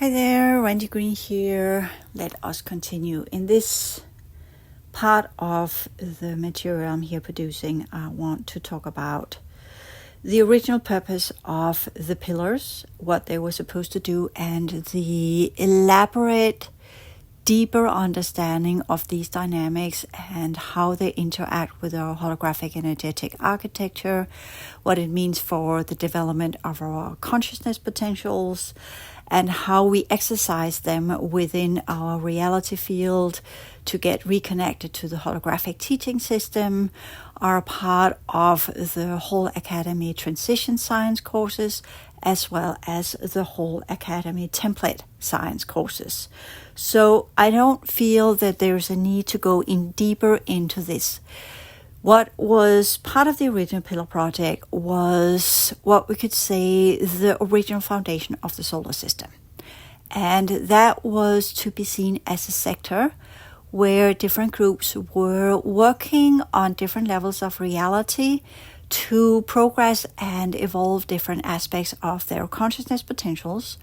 Hi there, Randy Green here. Let us continue. In this part of the material I'm here producing, I want to talk about the original purpose of the pillars, what they were supposed to do, and the elaborate, deeper understanding of these dynamics and how they interact with our holographic energetic architecture, what it means for the development of our consciousness potentials, and how we exercise them within our reality field to get reconnected to the holographic teaching system, are part of the whole Academy Transition Science courses, as well as the whole Academy Template Science courses. So I don't feel that there's a need to go in deeper into this. What was part of the original Pillar Project was what we could say the original foundation of the solar system. And that was to be seen as a sector where different groups were working on different levels of reality to progress and evolve different aspects of their consciousness potentials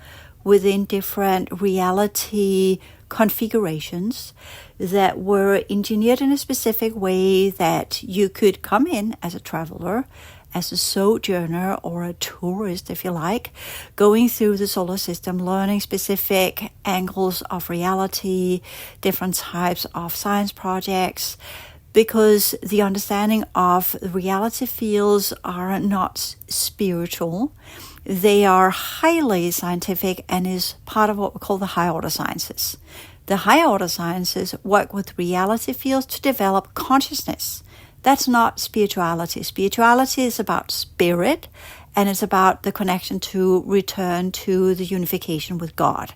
within different reality configurations that were engineered in a specific way that you could come in as a traveler, as a sojourner or a tourist, if you like, going through the solar system, learning specific angles of reality, different types of science projects, because the understanding of reality fields are not spiritual. They are highly scientific and is part of what we call the high order sciences. The high order sciences work with reality fields to develop consciousness. That's not spirituality. Spirituality is about spirit, and it's about the connection to return to the unification with God.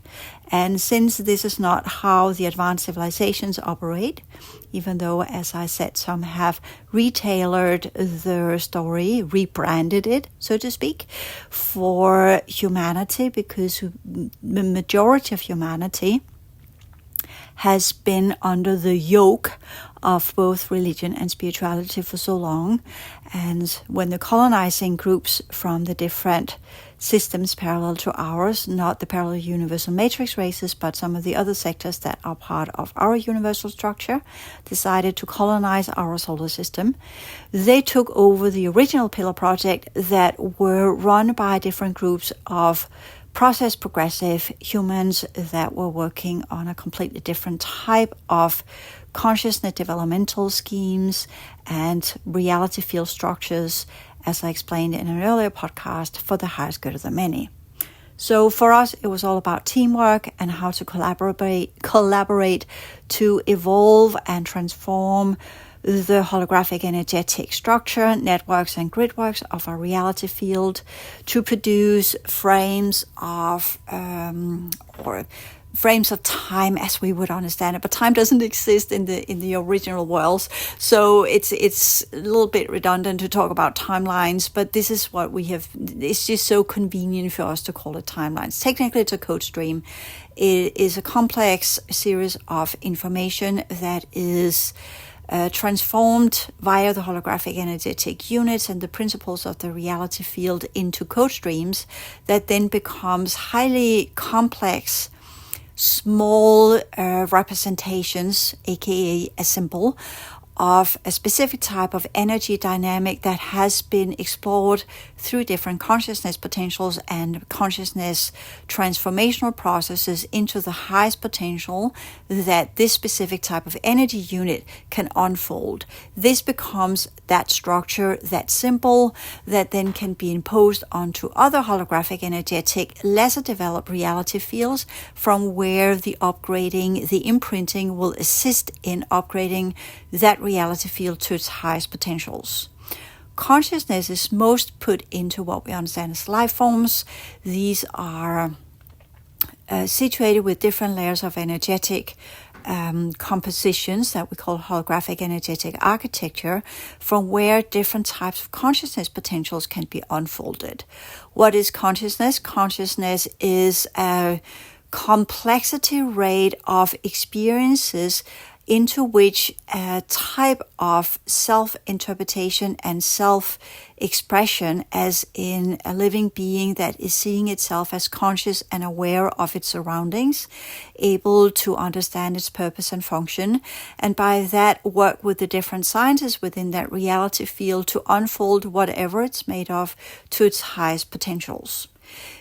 And since this is not how the advanced civilizations operate, even though, as I said, some have retailored their story, rebranded it, so to speak, for humanity, because the majority of humanity has been under the yoke of both religion and spirituality for so long. And when the colonizing groups from the different systems parallel to ours, not the parallel universal matrix races, but some of the other sectors that are part of our universal structure, decided to colonize our solar system, they took over the original Pillar Project that were run by different groups of process progressive humans that were working on a completely different type of consciousness developmental schemes and reality field structures, as I explained in an earlier podcast, for the highest good of the many. So for us, it was all about teamwork and how to collaborate to evolve and transform the holographic energetic structure, networks and gridworks of our reality field to produce frames of frames of time as we would understand it, but time doesn't exist in the original worlds, so it's a little bit redundant to talk about timelines, but this is what we have. It's just so convenient for us to call it timelines. Technically, it's a code stream. It is a complex series of information that is transformed via the holographic energetic units and the principles of the reality field into code streams that then becomes highly complex, small representations, aka a symbol, of a specific type of energy dynamic that has been explored through different consciousness potentials and consciousness transformational processes into the highest potential that this specific type of energy unit can unfold. This becomes that structure, that symbol, that then can be imposed onto other holographic energetic, lesser developed reality fields from where the upgrading, the imprinting will assist in upgrading that reality field to its highest potentials. Consciousness is most put into what we understand as life forms. These are situated with different layers of energetic compositions that we call holographic energetic architecture, from where different types of consciousness potentials can be unfolded. What is consciousness? Consciousness is a complexity rate of experiences into which a type of self-interpretation and self-expression, as in a living being that is seeing itself as conscious and aware of its surroundings, able to understand its purpose and function, and by that work with the different sciences within that reality field to unfold whatever it's made of to its highest potentials.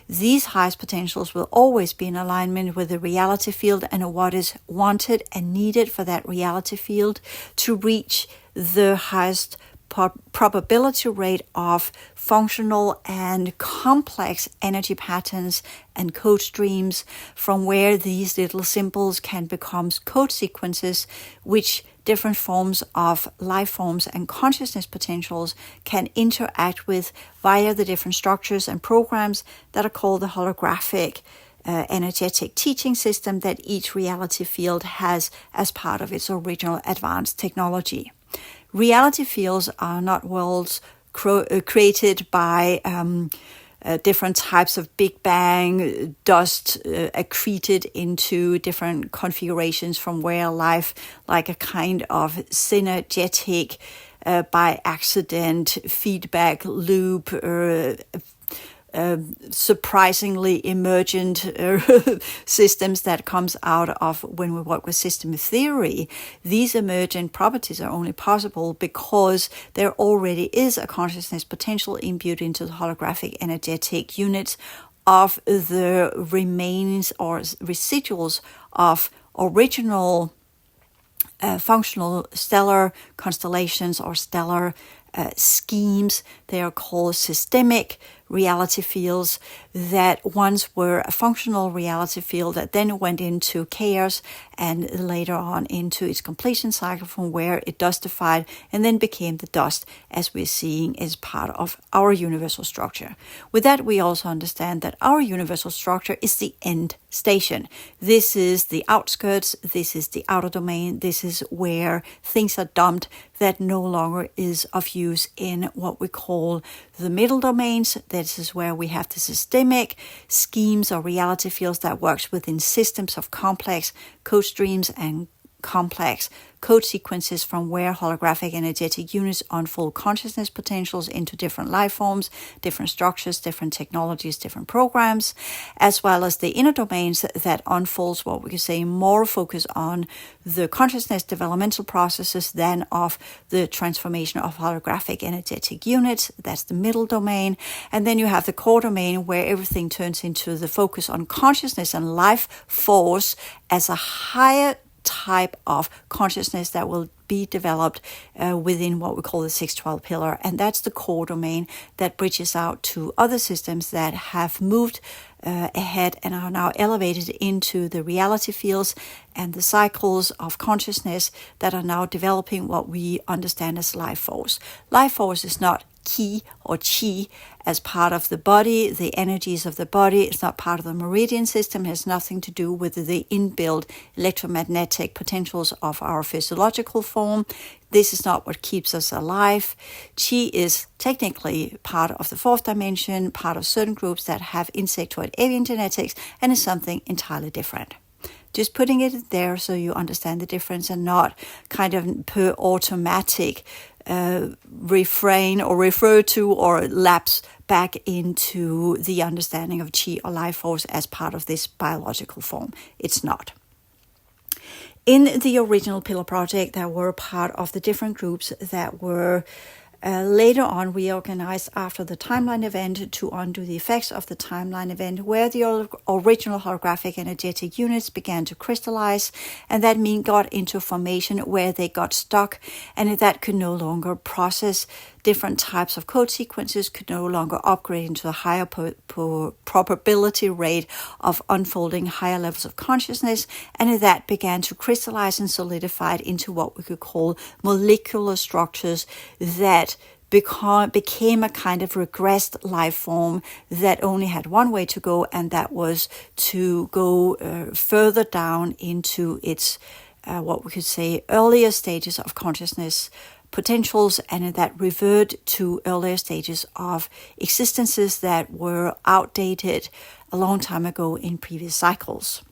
These highest potentials will always be in alignment with the reality field and what is wanted and needed for that reality field to reach the highest probability rate of functional and complex energy patterns and code streams, from where these little symbols can become code sequences which different forms of life forms and consciousness potentials can interact with via the different structures and programs that are called the holographic energetic teaching system that each reality field has as part of its original advanced technology. Reality fields are not worlds created by different types of Big Bang dust accreted into different configurations from where life, like a kind of synergetic by accident feedback loop, surprisingly emergent systems that comes out of when we work with system theory. These emergent properties are only possible because there already is a consciousness potential imbued into the holographic energetic units of the remains or residuals of original functional stellar constellations or stellar schemes. They are called systemic reality fields that once were a functional reality field that then went into chaos and later on into its completion cycle, from where it dustified and then became the dust as we're seeing as part of our universal structure. With that, we also understand that our universal structure is the end station. This is the outskirts, this is the outer domain, this is where things are dumped that no longer is of use in what we call the middle domains. This is where we have the systemic schemes or reality fields that works within systems of complex code streams and complex code sequences, from where holographic energetic units unfold consciousness potentials into different life forms, different structures, different technologies, different programs, as well as the inner domains that unfolds what we could say more focus on the consciousness developmental processes than of the transformation of holographic energetic units. That's the middle domain. And then you have the core domain, where everything turns into the focus on consciousness and life force as a higher type of consciousness that will be developed within what we call the 612 pillar. And that's the core domain that bridges out to other systems that have moved ahead and are now elevated into the reality fields and the cycles of consciousness that are now developing what we understand as life force. Life force is not ki or chi as part of the body, the energies of the body. It's not part of the meridian system. It has nothing to do with the inbuilt electromagnetic potentials of our physiological form. This is not what keeps us alive. Chi is technically part of the fourth dimension, part of certain groups that have insectoid avian genetics, and is something entirely different. Just putting it there so you understand the difference and not kind of per automatic refrain or refer to or lapse back into the understanding of chi or life force as part of this biological form. It's not. In the original Pillar Project, there were part of the different groups that were later on reorganized after the timeline event to undo the effects of the timeline event, where the original holographic energetic units began to crystallize, and that got into formation where they got stuck, and that could no longer process different types of code sequences, could no longer upgrade into a higher probability rate of unfolding higher levels of consciousness, and that began to crystallize and solidify into what we could call molecular structures that became a kind of regressed life form that only had one way to go, and that was to go further down into its what we could say earlier stages of consciousness potentials, and that revert to earlier stages of existences that were outdated a long time ago in previous cycles.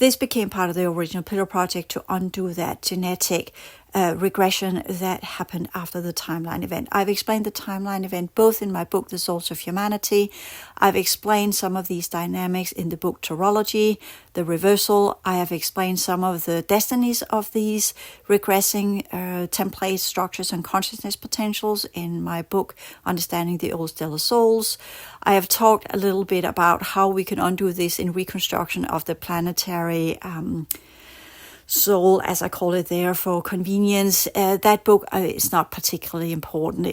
this became part of the original Pillar project to undo that genetic regression that happened after the timeline event. I've explained the timeline event both in my book, The Source of Humanity. I've explained some of these dynamics in the book, Torology, The Reversal. I have explained some of the destinies of these regressing template structures and consciousness potentials in my book, Understanding the Old Stellar Souls. I have talked a little bit about how we can undo this in reconstruction of the planetary soul, as I call it there for convenience. That book is not particularly important.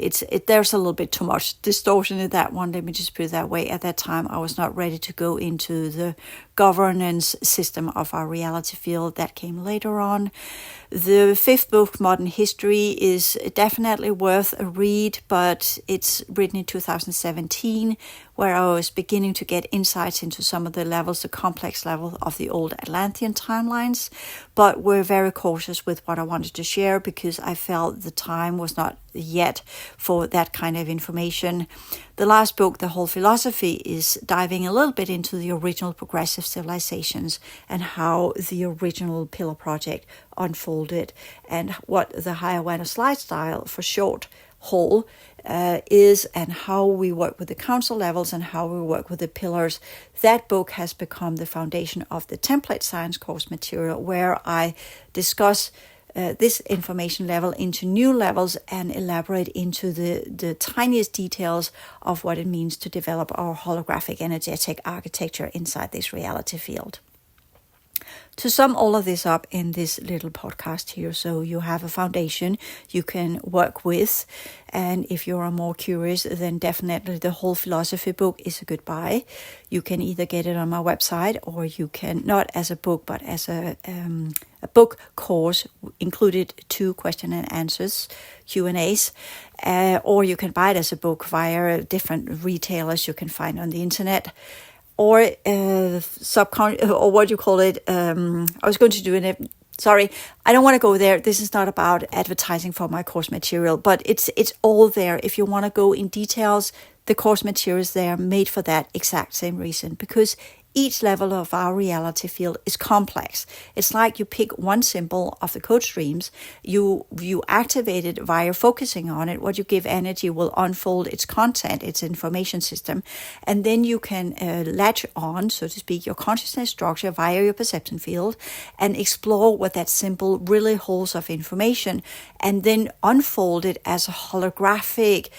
There's a little bit too much distortion in that one. Let me just put it that way. At that time, I was not ready to go into the governance system of our reality field. That came later on. The fifth book, Modern History, is definitely worth a read, but it's written in 2017, where I was beginning to get insights into some of the levels, the complex level of the old Atlantean timelines, but we're very cautious with what I wanted to share because I felt the time was not yet for that kind of information. The last book, The Whole Philosophy, is diving a little bit into the original progressive civilizations and how the original Pillar project unfolded and what the higher awareness lifestyle, for short, whole, is, and how we work with the council levels and how we work with the pillars. That book has become the foundation of the template science course material, where I discuss this information level into new levels and elaborate into the tiniest details of what it means to develop our holographic energetic architecture inside this reality field. To sum all of this up in this little podcast here, so you have a foundation you can work with. And if you're more curious, then definitely The Whole Philosophy book is a good buy. You can either get it on my website, or you can, not as a book, but as a book course, included 2 question and answers, Q&As, or you can buy it as a book via different retailers you can find on the internet. Or or what you call it. I was going to do it. Sorry, I don't want to go there. This is not about advertising for my course material, but it's all there. If you want to go in details, the course material is there, made for that exact same reason, because each level of our reality field is complex. It's like you pick one symbol of the code streams, you activate it via focusing on it. What you give energy will unfold its content, its information system, and then you can latch on, so to speak, your consciousness structure via your perception field and explore what that symbol really holds of information, and then unfold it as a holographic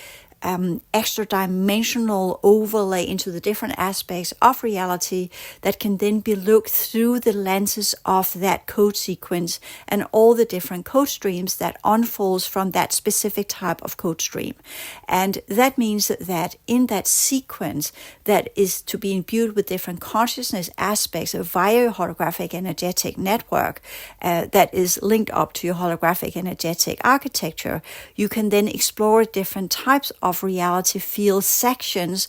extra dimensional overlay into the different aspects of reality that can then be looked through the lenses of that code sequence and all the different code streams that unfolds from that specific type of code stream. And that means that in that sequence that is to be imbued with different consciousness aspects via your holographic energetic network that is linked up to your holographic energetic architecture, you can then explore different types of reality field sections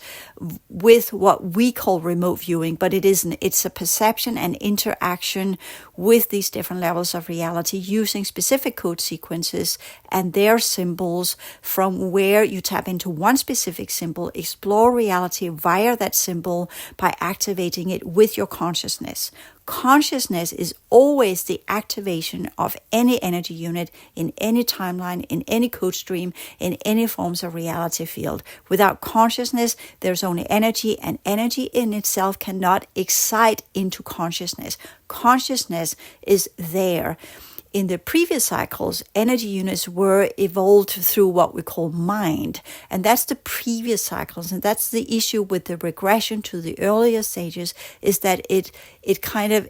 with what we call remote viewing, but it isn't. It's a perception and interaction with these different levels of reality using specific code sequences and their symbols, from where you tap into one specific symbol, explore reality via that symbol by activating it with your consciousness. Consciousness is always the activation of any energy unit in any timeline, in any code stream, in any forms of reality field. Without consciousness, there's only energy, and energy in itself cannot excite into consciousness. Consciousness is there. In the previous cycles, energy units were evolved through what we call mind. And that's the previous cycles. And that's the issue with the regression to the earlier stages, is that it kind of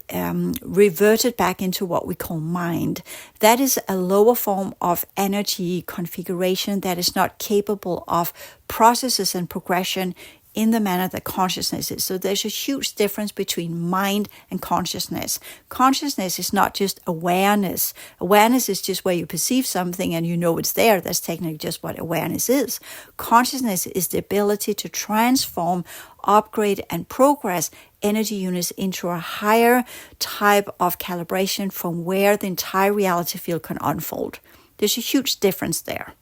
reverted back into what we call mind. That is a lower form of energy configuration that is not capable of processes and progression in the manner that consciousness is. So there's a huge difference between mind and consciousness. Consciousness is not just awareness. Awareness is just where you perceive something and you know it's there. That's technically just what awareness is. Consciousness is the ability to transform, upgrade, and progress energy units into a higher type of calibration from where the entire reality field can unfold. There's a huge difference there.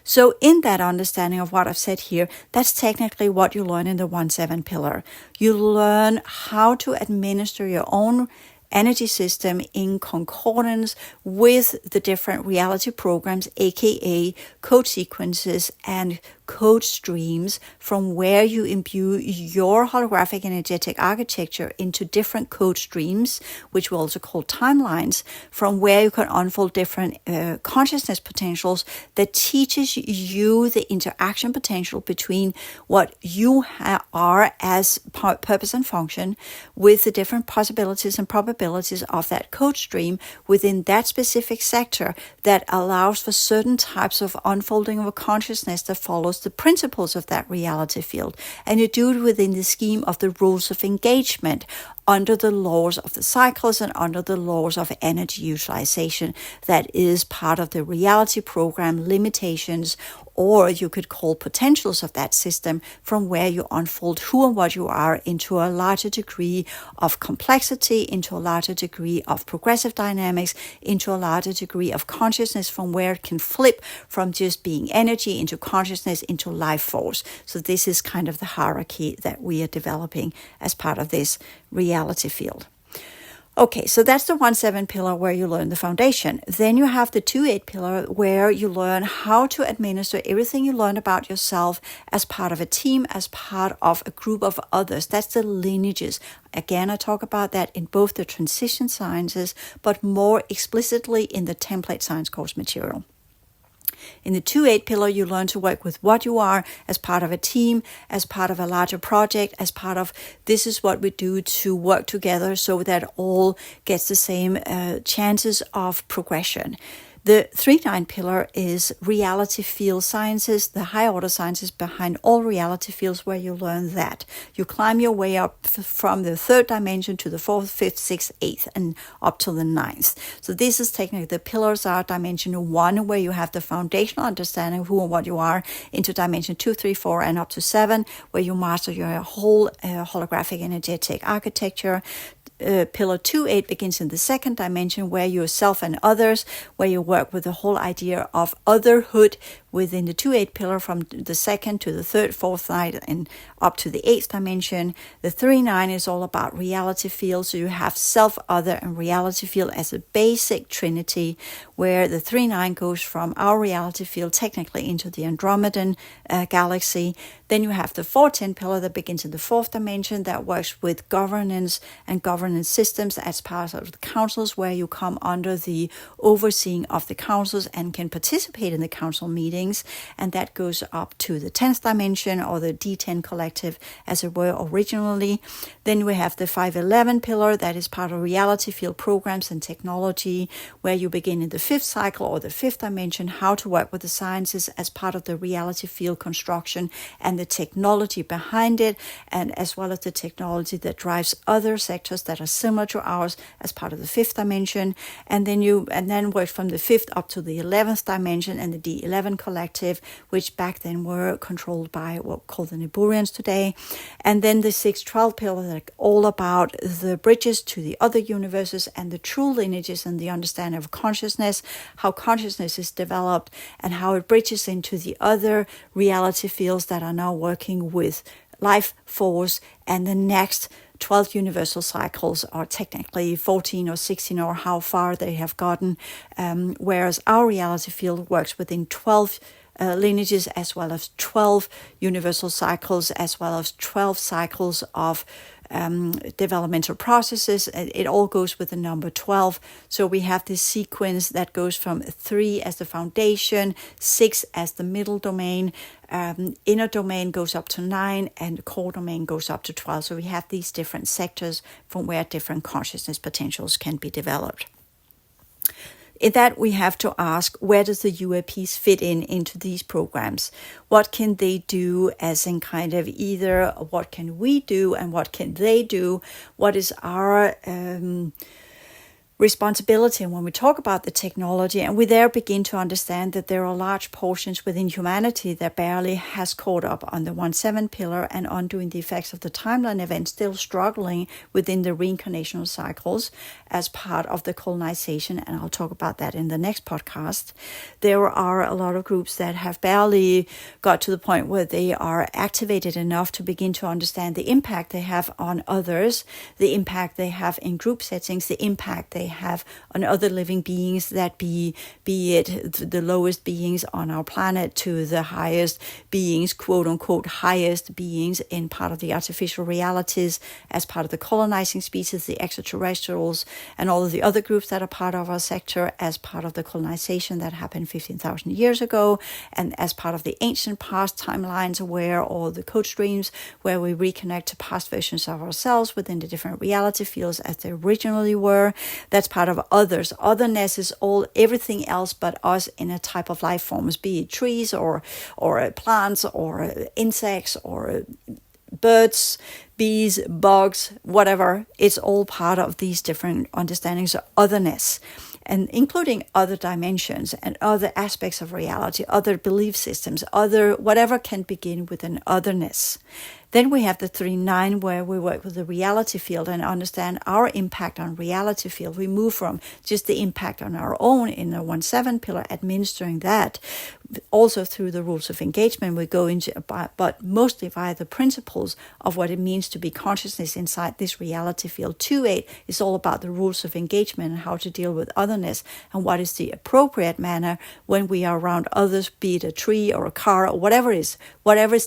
So in that understanding of what I've said here, that's technically what you learn in the 1-7 pillar. You learn how to administer your own energy system in concordance with the different reality programs, aka code sequences and code streams, from where you imbue your holographic energetic architecture into different code streams, which we also call timelines, from where you can unfold different consciousness potentials that teaches you the interaction potential between what you are as purpose and function with the different possibilities and probabilities of that code stream within that specific sector that allows for certain types of unfolding of a consciousness that follows the principles of that reality field. And you do it within the scheme of the rules of engagement, under the laws of the cycles and under the laws of energy utilization that is part of the reality program limitations, or you could call potentials of that system, from where you unfold who and what you are into a larger degree of complexity, into a larger degree of progressive dynamics, into a larger degree of consciousness, from where it can flip from just being energy into consciousness into life force. So this is kind of the hierarchy that we are developing as part of this reality field. Okay, so that's the 1-7 pillar where you learn the foundation. Then you have the 2-8 pillar where you learn how to administer everything you learn about yourself as part of a team, as part of a group of others. That's the lineages. Again, I talk about that in both the transition sciences, but more explicitly in the template science course material. In the 2-8 pillar, you learn to work with what you are as part of a team, as part of a larger project, as part of this is what we do to work together so that all gets the same chances of progression. The 3-9 pillar is reality field sciences, the higher order sciences behind all reality fields, where you learn that. You climb your way up from the 3rd dimension to the 4th, 5th, 6th, 8th, and up to the 9th. So this is technically, the pillars are dimension 1, where you have the foundational understanding of who and what you are, into dimension 2, 3, 4, and up to 7, where you master your whole holographic energetic architecture. Pillar 2-8 begins in the 2nd dimension, where you're self and others, where you work with the whole idea of otherhood within the 2-8 pillar, from the 2nd to the 3rd, 4th, 9th, and up to the 8th dimension. The 3-9 is all about reality field. So you have self, other, and reality field as a basic trinity, where the 3-9 goes from our reality field technically into the Andromedan galaxy. Then you have the 4-10 pillar that begins in the 4th dimension, that works with governance and governance systems as part of the councils, where you come under the overseeing of the councils and can participate in the council meetings. And that goes up to the 10th dimension, or the D10 collective as it were originally. Then we have the 5-11 pillar that is part of reality field programs and technology, where you begin in the 5th cycle or the 5th dimension, how to work with the sciences as part of the reality field construction and the technology behind it, and as well as the technology that drives other sectors that are similar to ours as part of the 5th dimension. And then work from the 5th up to the 11th dimension and the D11 collective, which back then were controlled by what we call the Niburians today. And then the 6-12 pillar that are all about the bridges to the other universes and the true lineages and the understanding of consciousness, how consciousness is developed and how it bridges into the other reality fields that are now working with life force. And the next 12 universal cycles are technically 14 or 16, or how far they have gotten, whereas our reality field works within 12 lineages, as well as 12 universal cycles, as well as 12 cycles of developmental processes. It all goes with the number 12. So we have this sequence that goes from 3 as the foundation, 6 as the middle domain, inner domain goes up to 9, and the core domain goes up to 12. So we have these different sectors from where different consciousness potentials can be developed. In that, we have to ask, where does the UAPs fit into these programs? What can they do, as in kind of either what can we do and what can they do? What is our responsibility. And when we talk about the technology, and we there begin to understand that there are large portions within humanity that barely has caught up on the 1-7 pillar and undoing the effects of the timeline event, still struggling within the reincarnational cycles as part of the colonization. And I'll talk about that in the next podcast. There are a lot of groups that have barely got to the point where they are activated enough to begin to understand the impact they have on others, the impact they have in group settings, the impact they have on other living beings, that be it the lowest beings on our planet to the highest beings, quote unquote, highest beings in part of the artificial realities as part of the colonizing species, the extraterrestrials, and all of the other groups that are part of our sector as part of the colonization that happened 15,000 years ago, and as part of the ancient past timelines where all the code streams where we reconnect to past versions of ourselves within the different reality fields as they originally were. That's part of others. Otherness is everything else but us in a type of life forms, be it trees or plants or insects or birds, bees, bugs, whatever. It's all part of these different understandings of otherness, and including other dimensions and other aspects of reality, other belief systems, other whatever can begin with an otherness. Then we have the 3-9 where we work with the reality field and understand our impact on reality field. We move from just the impact on our own in the 1-7 pillar, administering that. Also through the rules of engagement, we go into, but mostly via the principles of what it means to be consciousness inside this reality field. 2-8 is all about the rules of engagement and how to deal with otherness and what is the appropriate manner when we are around others, be it a tree or a car or whatever is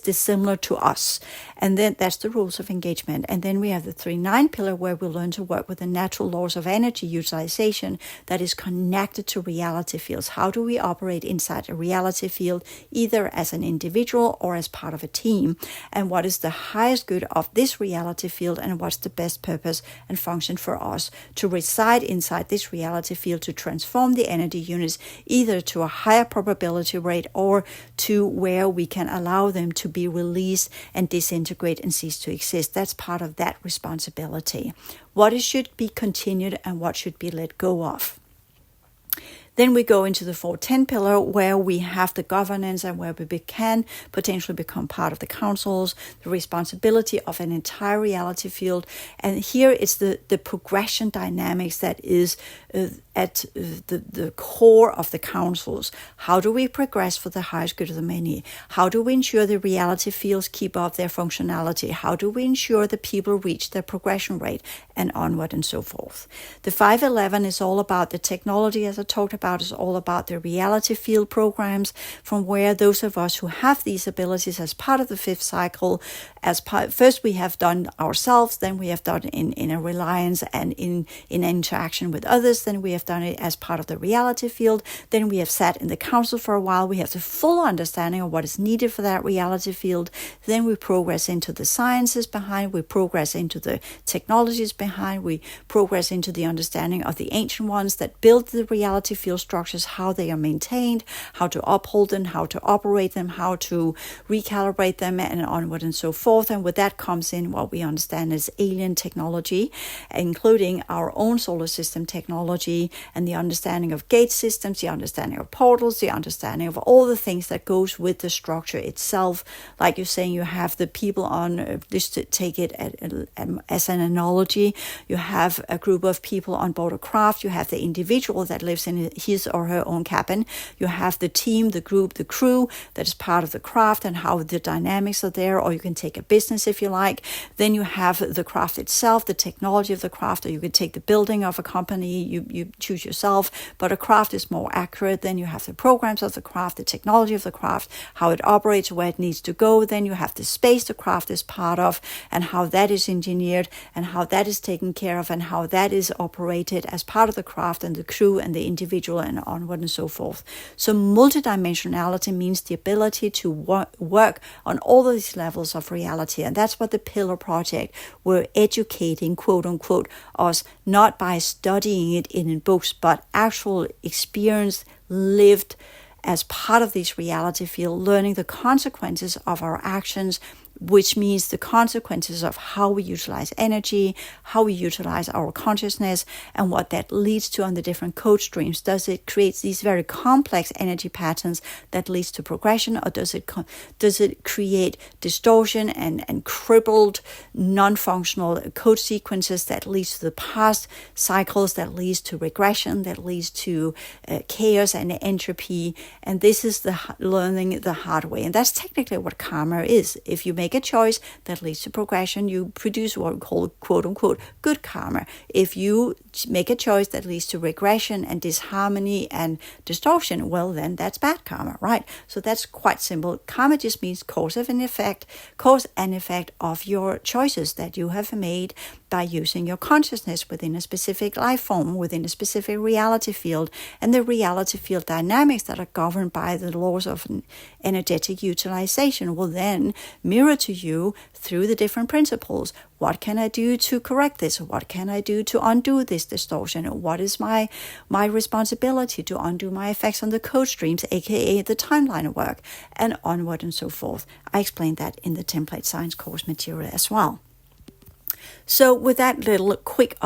dissimilar to us. And then that's the rules of engagement. And then we have the 3-9 pillar where we learn to work with the natural laws of energy utilization that is connected to reality fields. How do we operate inside a reality field, either as an individual or as part of a team? And what is the highest good of this reality field, and what's the best purpose and function for us to reside inside this reality field to transform the energy units either to a higher probability rate or to where we can allow them to be released and disintegrate and cease to exist. That's part of that responsibility. What should be continued and what should be let go of. Then we go into the 4-10 pillar where we have the governance and where we can potentially become part of the councils, the responsibility of an entire reality field. And here it's the progression dynamics that is at the core of the councils. How do we progress for the highest good of the many? How do we ensure the reality fields keep up their functionality? How do we ensure that people reach their progression rate and onward and so forth? The 5-11 is all about the technology, as I talked about, is all about the reality field programs, from where those of us who have these abilities as part of the 5th cycle, first we have done ourselves, then we have done in a reliance and in interaction with others, then we have done it as part of the reality field, then we have sat in the council for a while, we have the full understanding of what is needed for that reality field, then we progress into the sciences behind, we progress into the technologies behind, we progress into the understanding of the ancient ones that built the reality field structures, how they are maintained, how to uphold them, how to operate them, how to recalibrate them, and onward and so forth. And with that comes in what we understand as alien technology, including our own solar system technology and the understanding of gate systems, the understanding of portals, the understanding of all the things that goes with the structure itself. Like you're saying, you have the people on, just to take it as an analogy, you have a group of people on board a craft, you have the individual that lives in his or her own cabin, you have the team, the group, the crew that is part of the craft and how the dynamics are there, or you can take a business if you like. Then you have the craft itself, the technology of the craft, or you could take the building of a company, you choose yourself, but a craft is more accurate. Then you have the programs of the craft, the technology of the craft, how it operates, where it needs to go. Then you have the space the craft is part of and how that is engineered and how that is taken care of and how that is operated as part of the craft and the crew and the individual and onward and so forth. So multidimensionality means the ability to work on all of these levels of reality, and that's what the Pillar Project we're educating, quote unquote, us, not by studying it in books, but actual experience lived as part of this reality field, learning the consequences of our actions which means the consequences of how we utilize energy, how we utilize our consciousness, and what that leads to on the different code streams. Does it create these very complex energy patterns that leads to progression, or does it create distortion and crippled, non-functional code sequences that leads to the past cycles, that leads to regression, that leads to chaos and entropy? And this is the learning the hard way. And that's technically what karma is. If you make a choice that leads to progression, you produce what we call quote unquote good karma. If you make a choice that leads to regression and disharmony and distortion, well, then that's bad karma, right? So that's quite simple. Karma just means cause and effect of your choices that you have made by using your consciousness within a specific life form, within a specific reality field, and the reality field dynamics that are governed by the laws of energetic utilization will then mirror to you through the different principles. What can I do to correct this? What can I do to undo this distortion? What is my responsibility to undo my effects on the code streams, aka the timeline work, and onward and so forth. I explained that in the template science course material as well. So with that little quick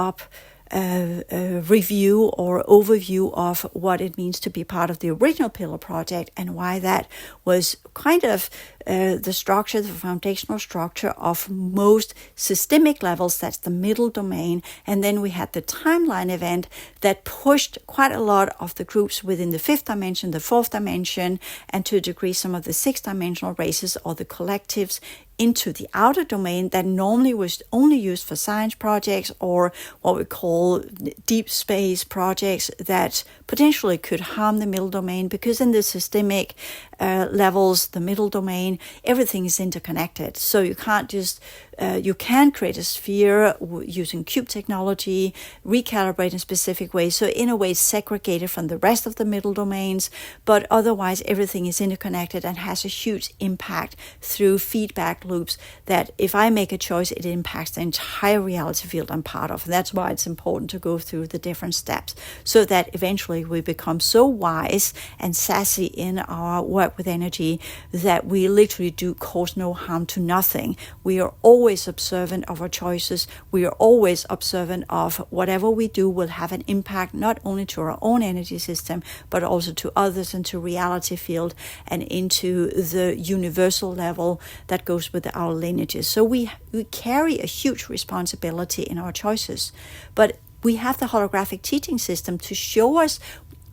review or overview of what it means to be part of the original Pillar project and why that was kind of the structure, the foundational structure of most systemic levels. That's the middle domain. And then we had the timeline event that pushed quite a lot of the groups within the fifth dimension, the fourth dimension, and to a degree some of the sixth dimensional races or the collectives into the outer domain that normally was only used for science projects or what we call deep space projects that potentially could harm the middle domain, because in the systemic levels, the middle domain, everything is interconnected. So you can't just, you can create a sphere using cube technology, recalibrate in specific ways. So in a way segregated from the rest of the middle domains, but otherwise everything is interconnected and has a huge impact through feedback loops that if I make a choice, it impacts the entire reality field I'm part of. And that's why it's important to go through the different steps so that eventually we become so wise and sassy in our work with energy that we literally do cause no harm to nothing. We are always observant of our choices. We are always observant of whatever we do will have an impact not only to our own energy system, but also to others and to reality field and into the universal level that goes with our lineages. So we carry a huge responsibility in our choices, but we have the holographic teaching system to show us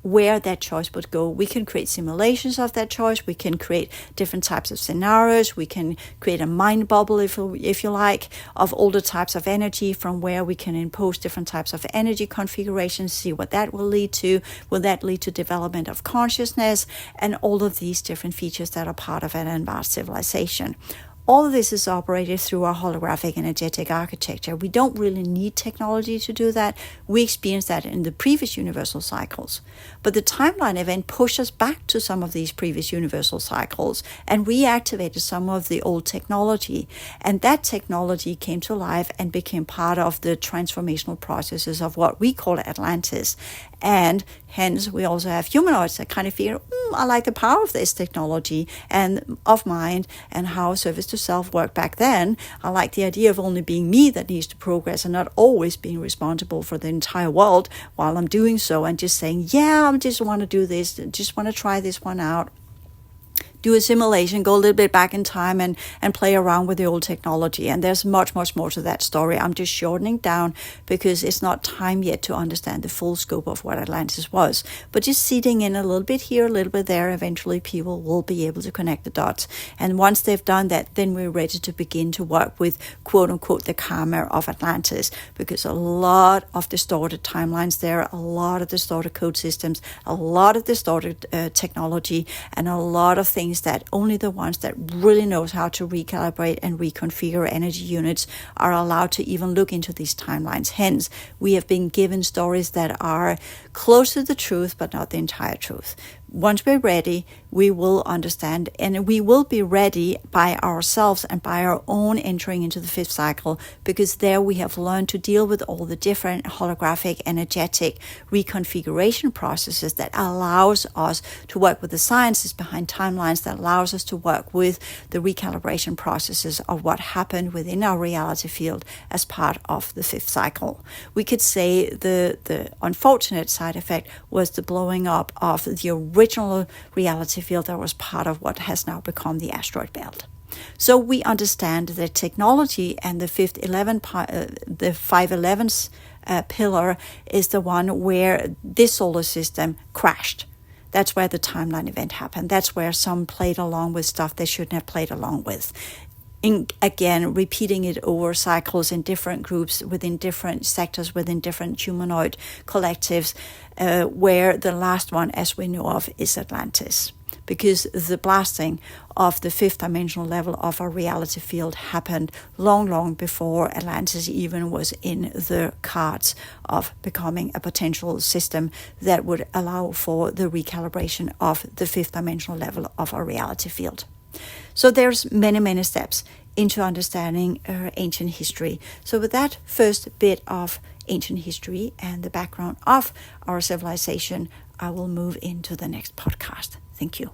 where that choice would go. We can create simulations of that choice. We can create different types of scenarios. We can create a mind bubble, if you like, of all the types of energy from where we can impose different types of energy configurations, see what that will lead to. Will that lead to development of consciousness and all of these different features that are part of an advanced civilization? All of this is operated through our holographic energetic architecture. We don't really need technology to do that. We experienced that in the previous universal cycles. But the timeline event pushed us back to some of these previous universal cycles and reactivated some of the old technology. And that technology came to life and became part of the transformational processes of what we call Atlantis. And hence, we also have humanoids that kind of figure, I like the power of this technology and of mind and how service to self worked back then. I like the idea of only being me that needs to progress and not always being responsible for the entire world while I'm doing so and just saying, yeah, I just want to do this, just want to try this one out. Do a simulation, go a little bit back in time and play around with the old technology. And there's much, much more to that story. I'm just shortening down because it's not time yet to understand the full scope of what Atlantis was. But just seeding in a little bit here, a little bit there, eventually people will be able to connect the dots. And once they've done that, then we're ready to begin to work with, quote unquote, the karma of Atlantis, because a lot of distorted timelines there, a lot of distorted code systems, a lot of distorted technology, and a lot of things that only the ones that really knows how to recalibrate and reconfigure energy units are allowed to even look into these timelines. Hence, we have been given stories that are close to the truth, but not the entire truth. once we're ready, we will understand, and we will be ready by ourselves and by our own entering into the fifth cycle, because there we have learned to deal with all the different holographic, energetic reconfiguration processes that allows us to work with the sciences behind timelines, that allows us to work with the recalibration processes of what happened within our reality field as part of the fifth cycle. We could say the unfortunate side effect was the blowing up of the original reality field that was part of what has now become the asteroid belt. So we understand that technology and the 511's pillar is the one where this solar system crashed. That's where the timeline event happened. That's where some played along with stuff they shouldn't have played along with. Again, repeating it over cycles in different groups, within different sectors, within different humanoid collectives, where the last one, as we know of, is Atlantis. Because the blasting of the fifth dimensional level of our reality field happened long, long before Atlantis even was in the cards of becoming a potential system that would allow for the recalibration of the fifth dimensional level of our reality field. So there's many, many steps into understanding ancient history. So with that first bit of ancient history and the background of our civilization, I will move into the next podcast. Thank you.